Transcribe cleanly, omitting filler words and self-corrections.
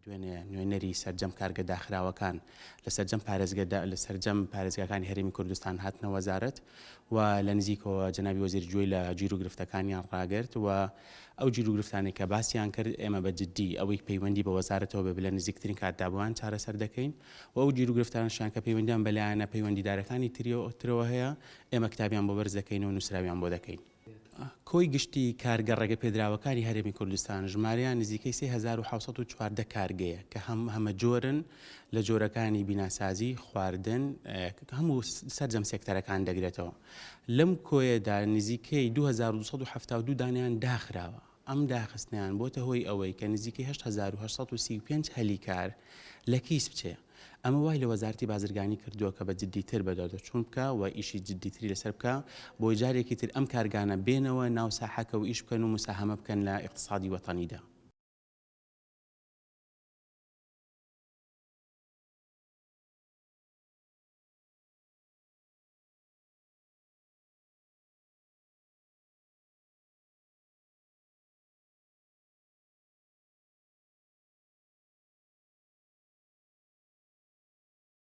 دوێنێ نوێنەری سەرجەم کارگە داخراوەکان لە سەرجەم پارێزگاکانی هەرێمی کوردستان هاتنە وەزارەت و لە نزیکەوە جەنابی وەزیر گوێی لە گیر و گرفتەکانیان ڕاگرت و ئەو گیر و گرفتانێک کە باسییان کرد ئێمە بە جددی ئەوەی پەیوەندی بە وەزارەتەوە بە لە نزیکترین کاتدابووان چارەسەر دەکەین و ئەو گیر و گرفتانشیان کە پەیوەندیان بەلایەنە پەیوەندیدارەکانی ترەوە هەیە ئێمە کتابیان بۆ بەرز دەکەین و نووسراویان بۆ دەکەین. کۆی گشتی کارگە ڕێگە پێدراوەکانی هەرێمی کوردستان ژمارەیان نزیکەی 3714 کارگەیە کە هەمە جۆرن لە جۆرەکانی بیناسازی، خواردن، هەموو سەرجەم سێکتەرەکان دەگرێتەوە. لەم کۆیەدا نزیکەی 2272 دانیان داخراوە. ئەم داخستنیان بۆتە هۆی ئەوەی کە نزیکەی 8835 هەلی کار لە کیس بچێ. ئەمە وای لە وەزارەتی بازرگانی کردووە کە بە جددیتر بەدەردەچوون بکە و ئیشی جددیتری لەسەر بکە بۆ جارێکی تر ئەم کارگانە بێنەوە ناو ساحەکە و ئیش بکەن و مساهمە بکەن لە ئیقتصادی وەتەنیدا.